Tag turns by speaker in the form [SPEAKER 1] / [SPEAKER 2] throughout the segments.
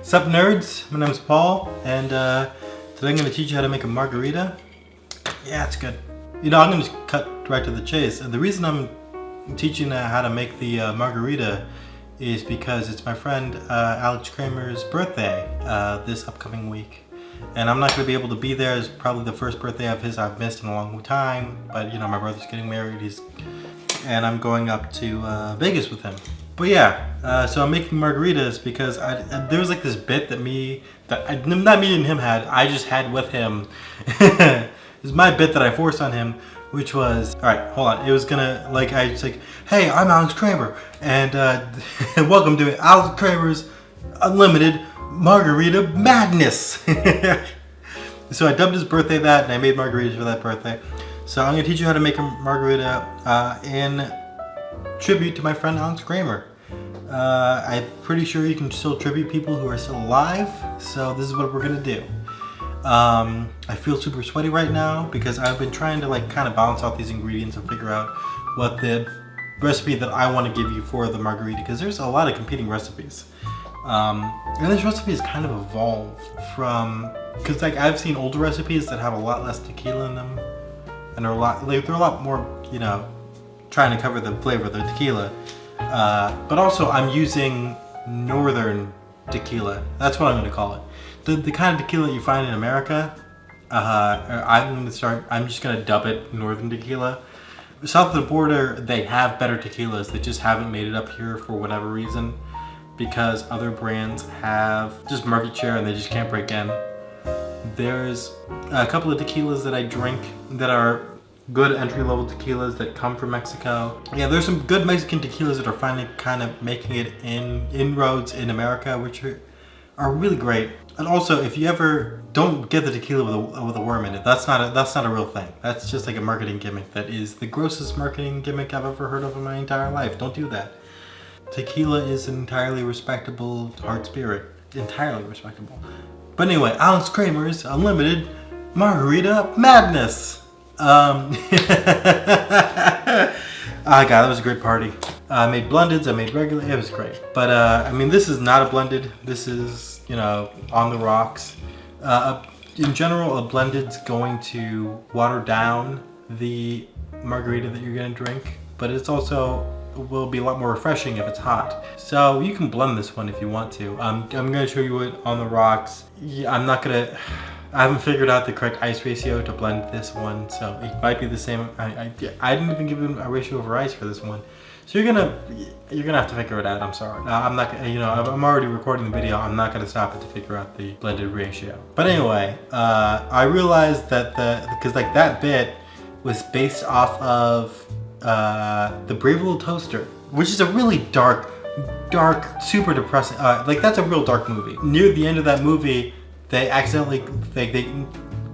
[SPEAKER 1] Sup nerds, my name is Paul, and today I'm going to teach you how to make a margarita. Yeah, it's good. I'm going to just cut right to the chase. And the reason I'm teaching how to make the margarita is because it's my friend Alex Kramer's birthday this upcoming week. And I'm not going to be able to be there. It's probably the first birthday of his I've missed in a long time. But my brother's getting married, and I'm going up to Vegas with him. But yeah, so I'm making margaritas because there was like this bit not me and him had, I just had with him. It's my bit that I forced on him, which was, alright, hold on. It was gonna, I was like, hey, I'm Alex Kramer, and welcome to Alex Kramer's Unlimited Margarita Madness. So I dubbed his birthday that, and I made margaritas for that birthday. So I'm gonna teach you how to make a margarita in tribute to my friend Alex Kramer. I'm pretty sure you can still tribute people who are still alive, so this is what we're gonna do. I feel super sweaty right now because I've been trying to kind of balance out these ingredients and figure out what the recipe that I want to give you for the margarita, because there's a lot of competing recipes. And this recipe has kind of evolved from, because I've seen older recipes that have a lot less tequila in them, and they're a lot more, trying to cover the flavor of the tequila. But also I'm using northern tequila. That's what I'm going to call it. The kind of tequila you find in America, I'm just going to dub it northern tequila. South of the border, they have better tequilas. They just haven't made it up here for whatever reason, because other brands have just market share and they just can't break in. There's a couple of tequilas that I drink that are good entry-level tequilas that come from Mexico. Yeah, there's some good Mexican tequilas that are finally kind of making it inroads in America, which are really great. And also, if you ever don't get the tequila with a worm in it, that's not a real thing. That's just like a marketing gimmick. That is the grossest marketing gimmick I've ever heard of in my entire life. Don't do that. Tequila is an entirely respectable hard spirit. Entirely respectable. But anyway, Alex Kramer's Unlimited Margarita Madness. God, that was a great party. I made blendeds, I made regular, it was great. But this is not a blended, this is, on the rocks. In general, a blended's going to water down the margarita that you're gonna drink, but it's also will be a lot more refreshing if it's hot. So you can blend this one if you want to. I'm gonna show you it on the rocks. Yeah, I haven't figured out the correct ice ratio to blend this one, so it might be the same. I didn't even give him a ratio of ice for this one, so you're gonna have to figure it out. I'm sorry. I'm not. I'm already recording the video. I'm not gonna stop it to figure out the blended ratio. But anyway, I realized that because that bit was based off of the Brave Little Toaster, which is a really dark, super depressing. That's a real dark movie. Near the end of that movie, they accidentally they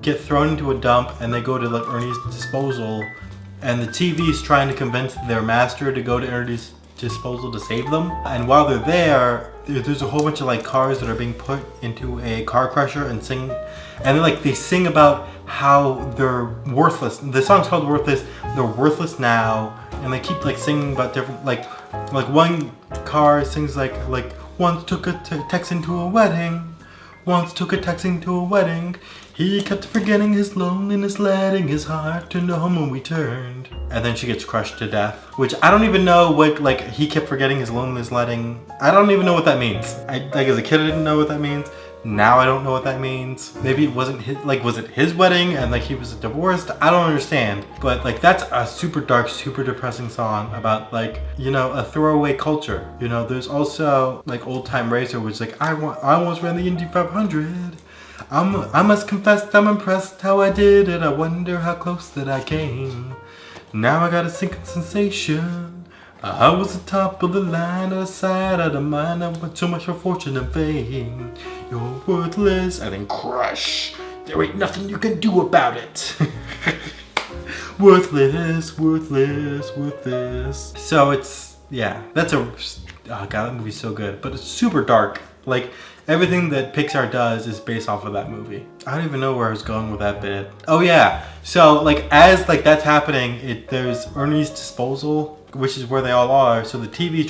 [SPEAKER 1] get thrown into a dump and they go to Ernie's disposal, and the TV's trying to convince their master to go to Ernie's disposal to save them. And while they're there, there's a whole bunch of cars that are being put into a car crusher and sing, and they sing about how they're worthless. The song's called Worthless. They're worthless now, and they keep singing about different one car sings once took a Texan to a wedding. Once took a Texan to a wedding. He kept forgetting his loneliness, letting his heart turn to home when we turned. And then she gets crushed to death. Which I don't even know what, he kept forgetting his loneliness, letting... I don't even know what that means. As a kid I didn't know what that means. Now I don't know what that means. Maybe it wasn't his, was it his wedding and he was divorced? I don't understand. But that's a super dark, super depressing song about a throwaway culture. There's also Old Time Racer, which I almost ran the Indy 500. I must confess that I'm impressed how I did it. I wonder how close that I came. Now I got a sinking sensation. I was the top of the line, out of sight, out of mind. I went too much for fortune and fame. You're worthless, and then crush. There ain't nothing you can do about it. Worthless, worthless, worthless. So it's, yeah, oh God, that movie's so good, but it's super dark. Everything that Pixar does is based off of that movie. I don't even know where I was going with that bit. Oh yeah, so as that's happening, there's Ernie's disposal, which is where they all are. So the TV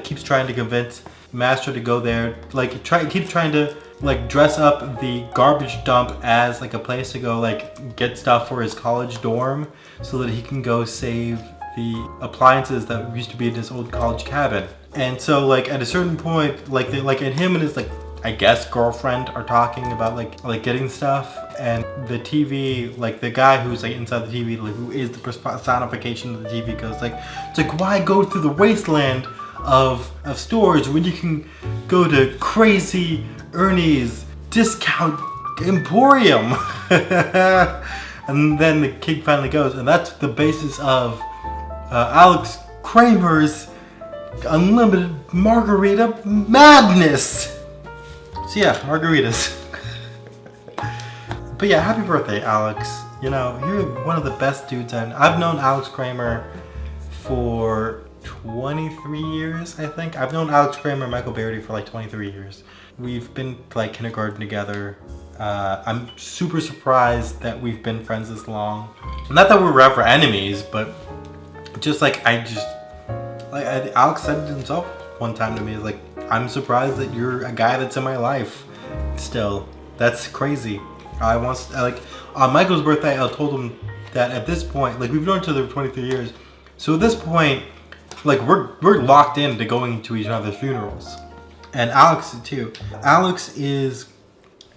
[SPEAKER 1] keeps trying to convince master to go there, like keep trying to like dress up the garbage dump as like a place to go like get stuff for his college dorm so that he can go save the appliances that used to be in his old college cabin. And so like at a certain point, like and him and his like I guess girlfriend are talking about like getting stuff, and the TV, like the guy who's like inside the TV, like who is the personification of the TV, goes like, it's like, why go through the wasteland of stores when you can go to Crazy Ernie's discount emporium? And then the kid finally goes, and that's the basis of Alex Kramer's unlimited margarita madness. So yeah, margaritas. But yeah, happy birthday, Alex. You know, you're one of the best dudes I've known Alex Kramer for 23 years, I think. I've known Alex Kramer and Michael Beardy for like 23 years. We've been like kindergarten together. I'm super surprised that we've been friends this long. Not that we're ever enemies, but just like Alex said it himself one time to me, like, I'm surprised that you're a guy that's in my life still. That's crazy. I once, like, on Michael's birthday, I told him that at this point, like, we've known each other for 23 years. So at this point, like, we're locked into going to each other's funerals. And Alex too. Alex is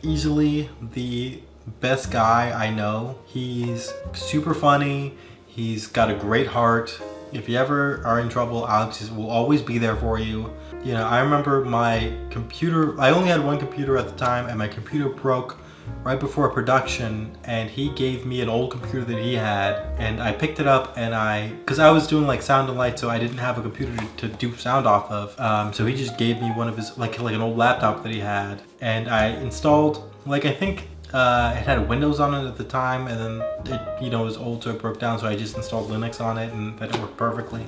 [SPEAKER 1] easily the best guy I know. He's super funny. He's got a great heart. If you ever are in trouble, Alex will always be there for you. You know, I remember my computer, I only had one computer at the time, and my computer broke right before production, and he gave me an old computer that he had, and I picked it up, and because I was doing like sound and light, so I didn't have a computer to do sound off of, so he just gave me one of his, like an old laptop that he had, and I installed, like, I think it had Windows on it at the time, and then it, you know, was old, so it broke down, so I just installed Linux on it, and that worked perfectly.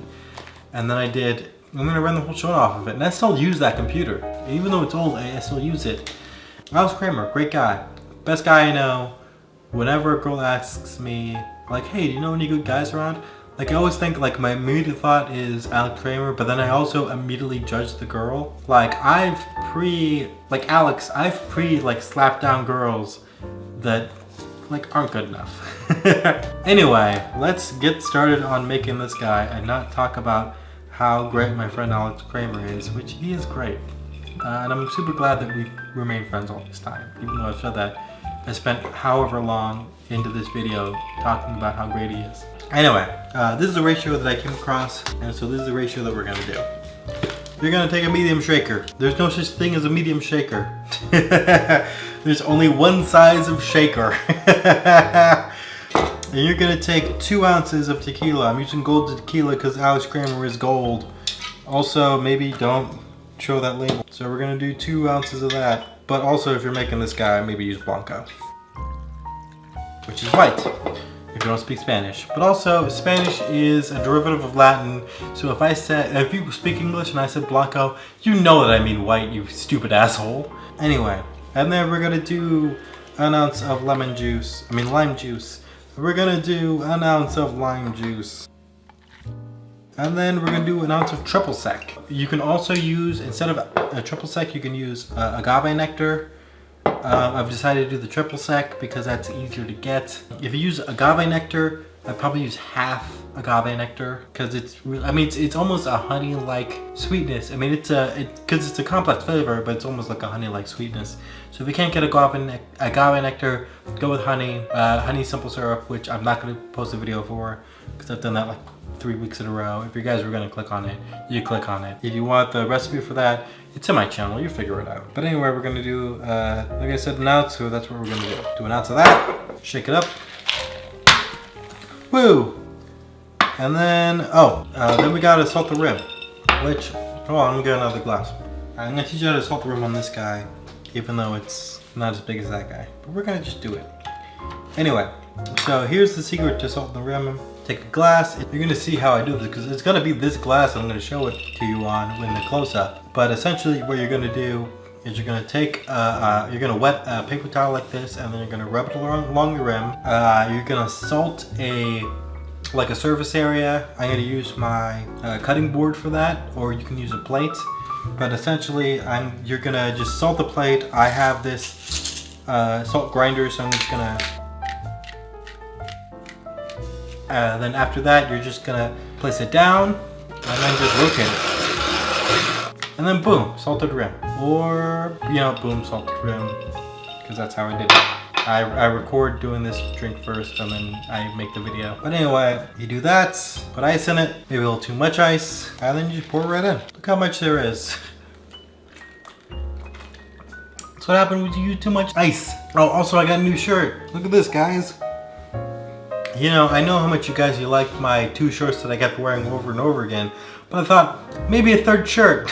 [SPEAKER 1] And then I'm gonna run the whole show off of it, and I still use that computer. Even though it's old, I still use it. Alex Kramer, great guy. Best guy I know. Whenever a girl asks me, like, hey, do you know any good guys around? Like, I always think, like, my immediate thought is Alex Kramer, but then I also immediately judge the girl. Like, Alex, I've slapped down girls that, like, aren't good enough. Anyway, let's get started on making this guy and not talk about how great my friend Alex Kramer is, which he is great. And I'm super glad that we've remained friends all this time. Even though I've said that, I spent however long into this video talking about how great he is. Anyway, this is the ratio that I came across, and so this is the ratio that we're gonna do. You're gonna take a medium shaker. There's no such thing as a medium shaker. There's only one size of shaker. And you're gonna take 2 ounces of tequila. I'm using gold tequila because Alex Kramer is gold. Also, maybe don't show that label. So we're gonna do 2 ounces of that. But also, if you're making this guy, maybe use Blanco, which is white, if you don't speak Spanish. But also, Spanish is a derivative of Latin. So if you speak English and I said Blanco, you know that I mean white, you stupid asshole. Anyway, and then we're gonna do an ounce of lime juice. We're gonna do an ounce of lime juice. And then we're gonna do an ounce of Triple Sec. You can also use, instead of a Triple Sec, you can use agave nectar. I've decided to do the Triple Sec because that's easier to get. If you use agave nectar, I'd probably use half agave nectar because it's almost a honey-like sweetness. I mean, because it's a complex flavor, but it's almost like a honey-like sweetness. So if you can't get agave nectar, go with honey, honey simple syrup, which I'm not going to post a video for because I've done that like 3 weeks in a row. If you guys were going to click on it, you click on it. If you want the recipe for that, it's in my channel, you figure it out. But anyway, we're going to do, like I said, an ounce, so that's what we're going to do. Do an ounce of that, shake it up. Woo! And then, then we gotta salt the rim, which, I'm gonna get another glass. I'm gonna teach you how to salt the rim on this guy, even though it's not as big as that guy, but we're gonna just do it. Anyway, so here's the secret to salting the rim. Take a glass, you're gonna see how I do this, because it's gonna be this glass I'm gonna show it to you on in the close-up. But essentially what you're gonna do is you're gonna take, you're gonna wet a paper towel like this, and then you're gonna rub it along the rim. You're gonna salt a surface area. I'm gonna use my cutting board for that, or you can use a plate. But essentially, you're gonna just salt the plate. I have this salt grinder, so I'm just gonna. Then after that, you're just gonna place it down and then just rotate it. And then boom, salted rim. Or, boom, salted rim. Because that's how I did it. I record doing this drink first and then I make the video. But anyway, you do that, put ice in it, maybe a little too much ice, and then you just pour it right in. Look how much there is. That's what happened when you use too much ice. Oh, also I got a new shirt. Look at this, guys. I know how much you liked my 2 shirts that I kept wearing over and over again, but I thought maybe a 3rd shirt.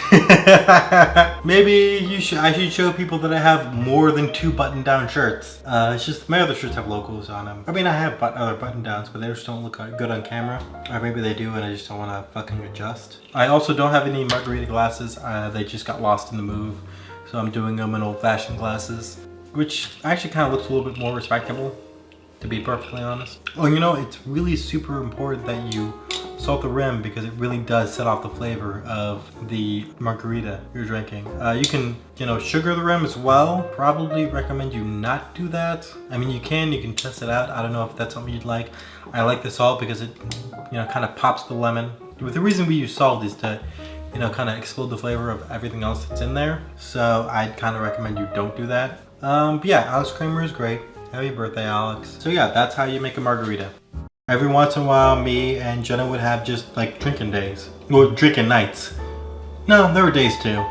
[SPEAKER 1] Maybe I should show people that I have more than 2 button-down shirts. It's just my other shirts have logos on them. I mean, I have other button-downs, but they just don't look good on camera. Or maybe they do, and I just don't want to fucking adjust. I also don't have any Margarita glasses. They just got lost in the move, so I'm doing them in old-fashioned glasses, which actually kind of looks a little bit more respectable, to be perfectly honest. Oh, it's really super important that you salt the rim because it really does set off the flavor of the margarita you're drinking. You can, sugar the rim as well. Probably recommend you not do that. I mean, you can test it out. I don't know if that's something you'd like. I like the salt because it, kind of pops the lemon. But the reason we use salt is to, kind of explode the flavor of everything else that's in there. So I'd kind of recommend you don't do that. But yeah, Alex Kramer is great. Happy birthday, Alex. So yeah, that's how you make a margarita. Every once in a while, me and Jenna would have just like drinking days. Or drinking nights. No, there were days too.